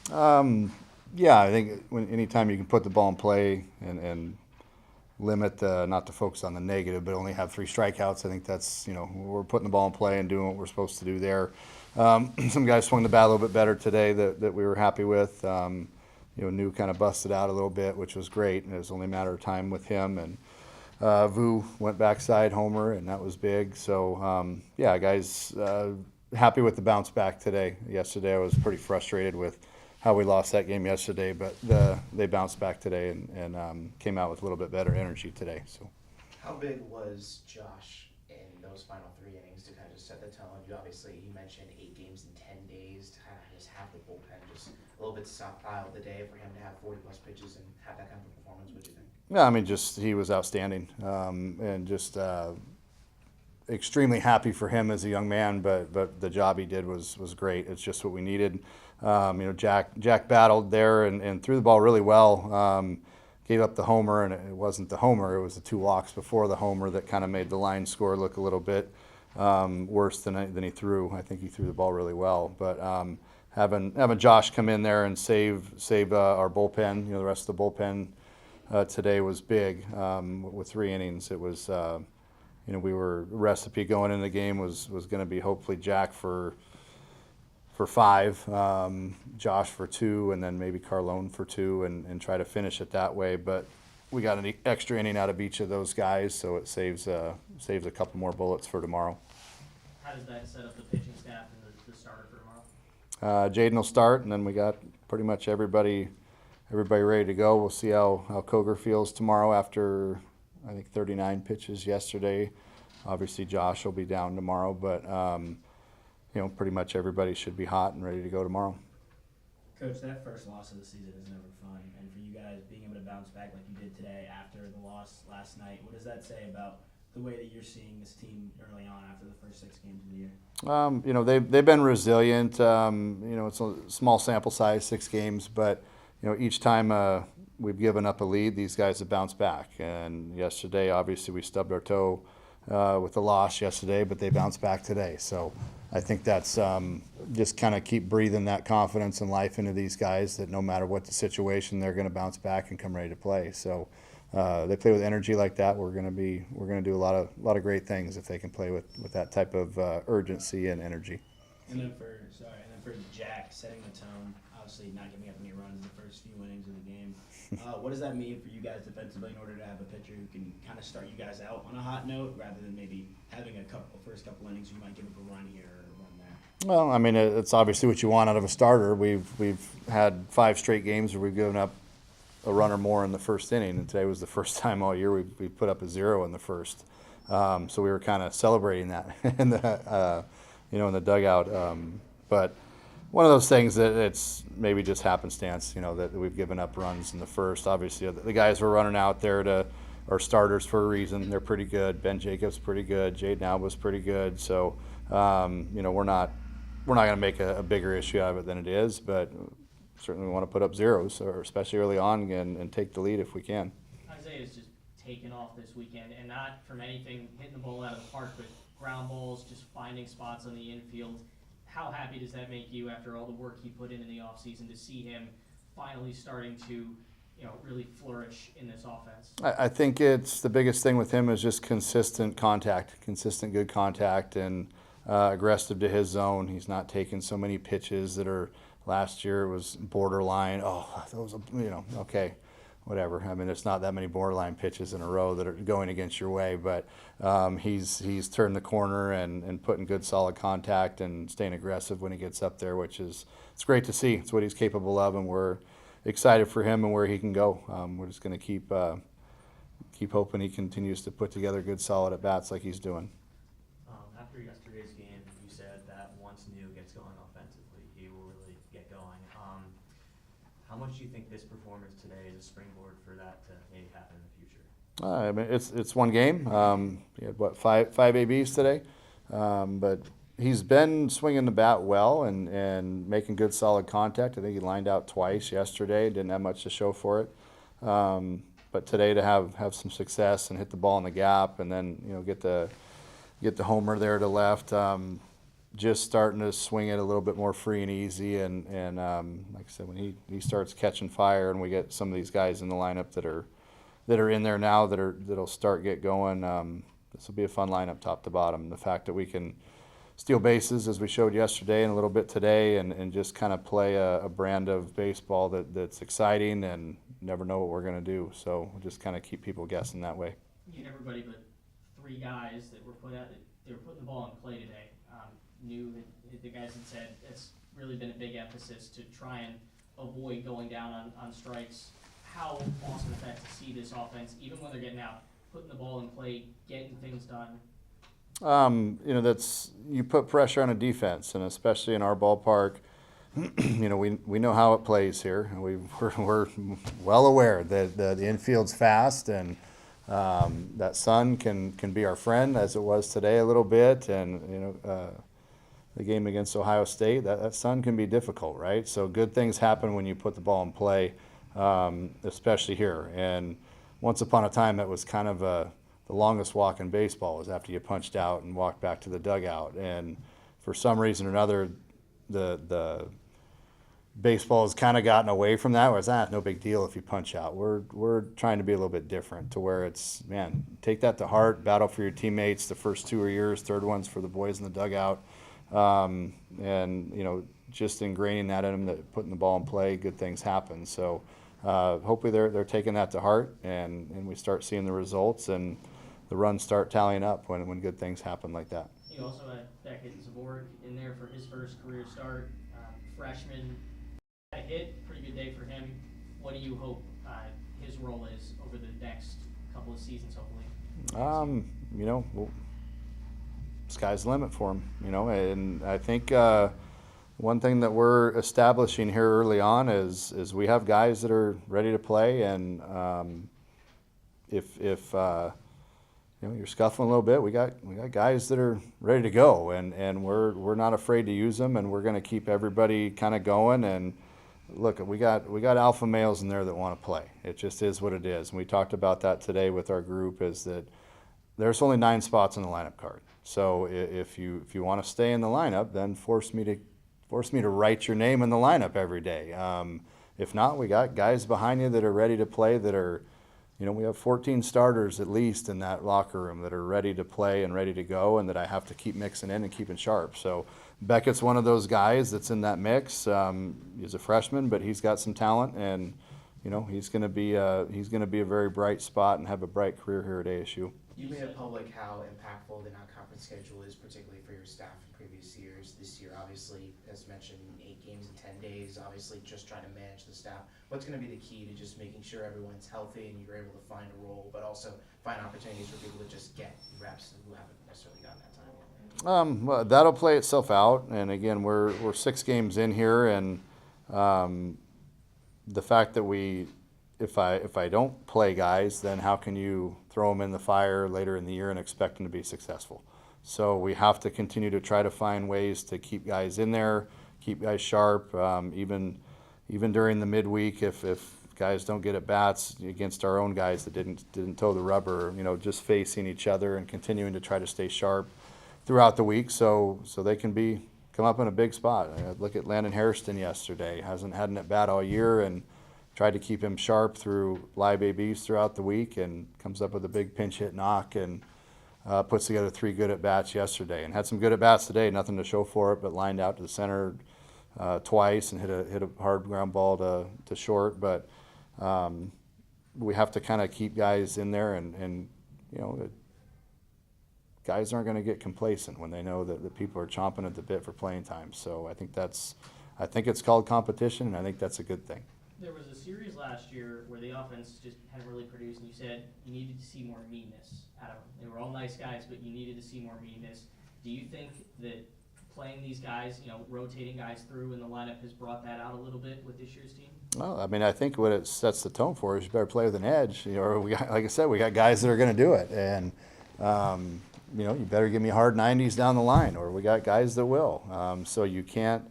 Yeah, I think anytime you can put the ball in play and limit not to focus on the negative, but only have 3 strikeouts. I think that's we're putting the ball in play and doing what we're supposed to do there. Some guys swung the bat a little bit better today that we were happy with. New kind of busted out a little bit, which was great. And it was only a matter of time with him. And Vu went backside homer, and that was big. So yeah, guys, happy with the bounce back today. Yesterday, I was pretty frustrated with how we lost that game yesterday, but they bounced back today and came out with a little bit better energy today. So. How big was Josh in those final 3 innings to kind of just set the tone? He mentioned 8 games in 10 days to kind of just have the bullpen just a little bit stockpiled the day for him to have 40 plus pitches and have that kind of performance. What do you think? Yeah, I mean, just he was outstanding, and just extremely happy for him as a young man. But the job he did was great. It's just what we needed. Jack battled there and threw the ball really well. Gave up the homer, and it wasn't the homer. It was the 2 walks before the homer that kind of made the line score look a little bit worse than he threw. I think he threw the ball really well, but having Josh come in there and save our bullpen, the rest of the bullpen today was big. With 3 innings, it was we were recipe going in the game was going to be hopefully Jack for 5, Josh for 2, and then maybe Carlone for 2, and try to finish it that way. But we got an extra inning out of each of those guys, so it saves a couple more bullets for tomorrow. How does that set up the pitching staff and the starter for tomorrow? Jaden will start, and then we got pretty much everybody ready to go. We'll see how Koger feels tomorrow after, I think, 39 pitches yesterday. Obviously, Josh will be down tomorrow, but pretty much everybody should be hot and ready to go tomorrow. Coach, that first loss of the season is never fun, and for you guys being able to bounce back like you did today after the loss last night, what does that say about the way that you're seeing this team early on after the first 6 games of the year? They've been resilient. It's a small sample size, 6 games, but each time we've given up a lead, these guys have bounced back. And yesterday, obviously, we stubbed our toe with the loss yesterday, but they bounced back today. So I think that's just kind of keep breathing that confidence and life into these guys that no matter what the situation, they're going to bounce back and come ready to play. So they play with energy like that. We're going to do a lot of great things if they can play with that type of urgency and energy. And then for Jack, setting the tone, obviously not giving up any runs the first few innings of the game. What does that mean for you guys defensively in order to have a pitcher who can kind of start you guys out on a hot note rather than maybe having first couple innings you might give up a run here or a run there? Well, I mean, it's obviously what you want out of a starter. We've had 5 straight games where we've given up a run or more in the first inning, and today was the first time all year we put up a 0 in the first. So we were kind of celebrating that in the dugout. But one of those things that it's maybe just happenstance, that we've given up runs in the first. Obviously, the guys were running out there are starters for a reason. They're pretty good. Ben Jacobs pretty good. Jaden Alba's pretty good. So, we're not going to make a bigger issue out of it than it is, but certainly we want to put up zeros, or especially early on, and take the lead if we can. Isaiah's just taken off this weekend, and not from anything hitting the ball out of the park, but ground balls, just finding spots on the infield. How happy does that make you after all the work he put in the offseason to see him finally starting to really flourish in this offense? I think it's the biggest thing with him is just consistent good contact, and aggressive to his zone. He's not taking so many pitches that are. Last year it was borderline. Oh, those okay, whatever. I mean, it's not that many borderline pitches in a row that are going against your way, but he's turned the corner and putting good solid contact and staying aggressive when he gets up there, which is it's great to see. It's what he's capable of, and we're excited for him and where he can go. We're just going to keep hoping he continues to put together good solid at bats like he's doing. After yesterday's game, you said that once New gets going offensively, he will really get going. How much do you think this performance today is a springboard for that to maybe happen in the future? I mean, it's one game. He had five ABs today, but he's been swinging the bat well and making good solid contact. I think he lined out twice yesterday. Didn't have much to show for it, but today to have some success and hit the ball in the gap, and then get the homer there to left. just starting to swing it a little bit more free and easy. And like I said, when he starts catching fire, and we get some of these guys in the lineup that are in there now that'll start get going. This will be a fun lineup, top to bottom. The fact that we can steal bases, as we showed yesterday and a little bit today, and just kind of play a brand of baseball that's exciting, and never know what we're going to do. So we'll just kind of keep people guessing that way. You had everybody but 3 guys that were they were putting the ball in play today. The guys had said it's really been a big emphasis to try and avoid going down on strikes. How awesome is that to see this offense, even when they're getting out, putting the ball in play, getting things done? That's, you put pressure on a defense, and especially in our ballpark, we know how it plays here, and we're well aware that the infield's fast, and that sun can be our friend, as it was today a little bit, and the game against Ohio State, that sun can be difficult, right? So good things happen when you put the ball in play, especially here. And once upon a time, that was kind of the longest walk in baseball, was after you punched out and walked back to the dugout. And for some reason or another, the baseball has kind of gotten away from that, where it's no big deal if you punch out. We're trying to be a little bit different, to where it's, man, take that to heart, battle for your teammates the first 2 years, third one's for the boys in the dugout. And just ingraining that in them, that putting the ball in play, good things happen. So hopefully they're taking that to heart, and we start seeing the results, and the runs start tallying up when good things happen like that. You also had Beckett Zaborg in there for his first career start. Freshman, had a hit, pretty good day for him. What do you hope his role is over the next couple of seasons, hopefully? Well, sky's the limit for him, and I think one thing that we're establishing here early on is we have guys that are ready to play, and if you're scuffling a little bit, we got guys that are ready to go, and we're not afraid to use them, and we're going to keep everybody kind of going. And look, we got alpha males in there that want to play. It just is what it is. And we talked about that today with our group, is that there's only 9 spots on the lineup card. So if you want to stay in the lineup, then force me to write your name in the lineup every day. If not, we got guys behind you that are ready to play, that are, we have 14 starters at least in that locker room that are ready to play and ready to go, and that I have to keep mixing in and keeping sharp. So Beckett's one of those guys that's in that mix. He's a freshman, but he's got some talent, and he's going to be a very bright spot and have a bright career here at ASU. You made it public how impactful the non-conference schedule is, particularly for your staff in previous years. This year, obviously, as mentioned, 8 games in 10 days, obviously just trying to manage the staff. What's going to be the key to just making sure everyone's healthy and you're able to find a role, but also find opportunities for people to just get reps who haven't necessarily gotten that time yet? Well, that'll play itself out. And again, we're 6 games in here, and the fact that if I don't play guys, then how can you throw them in the fire later in the year and expect them to be successful? So we have to continue to try to find ways to keep guys in there, keep guys sharp, even during the midweek, if guys don't get at bats against our own guys that didn't toe the rubber, just facing each other and continuing to try to stay sharp throughout the week, so they can come up in a big spot. Look at Landon Hairston yesterday; hasn't had an at bat all year, and tried to keep him sharp through live ABs throughout the week, and comes up with a big pinch hit knock, and puts together 3 good at bats yesterday, and had some good at bats today. Nothing to show for it, but lined out to the center twice and hit a hard ground ball to short. But we have to kind of keep guys in there, and guys aren't going to get complacent when they know that the people are chomping at the bit for playing time. So I think it's called competition, and I think that's a good thing. There was a series last year where the offense just hadn't really produced, and you said you needed to see more meanness out of them. They were all nice guys, but you needed to see more meanness. Do you think that playing these guys, rotating guys through in the lineup has brought that out a little bit with this year's team? Well, I think what it sets the tone for is you better play with an edge. Or like I said, we got guys that are going to do it, and you better give me hard 90s down the line, or we got guys that will. So you can't.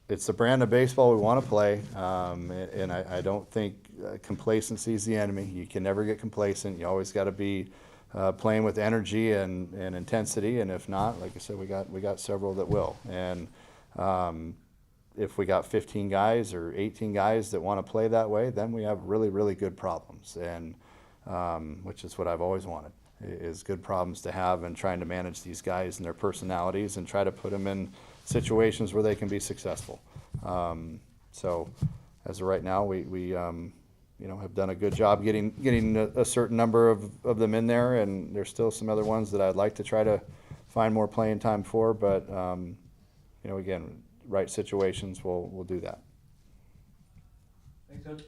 It's the brand of baseball we want to play, and I don't think complacency is the enemy. You can never get complacent. You always got to be playing with energy and intensity, and if not, like I said, we got several that will. And if we got 15 guys or 18 guys that want to play that way, then we have really, really good problems, and which is what I've always wanted, is good problems to have, and trying to manage these guys and their personalities and try to put them in situations where they can be successful. So as of right now, we have done a good job getting a certain number of them in there, and there's still some other ones that I'd like to try to find more playing time for, but again, right situations will do that. Thank you, Coach.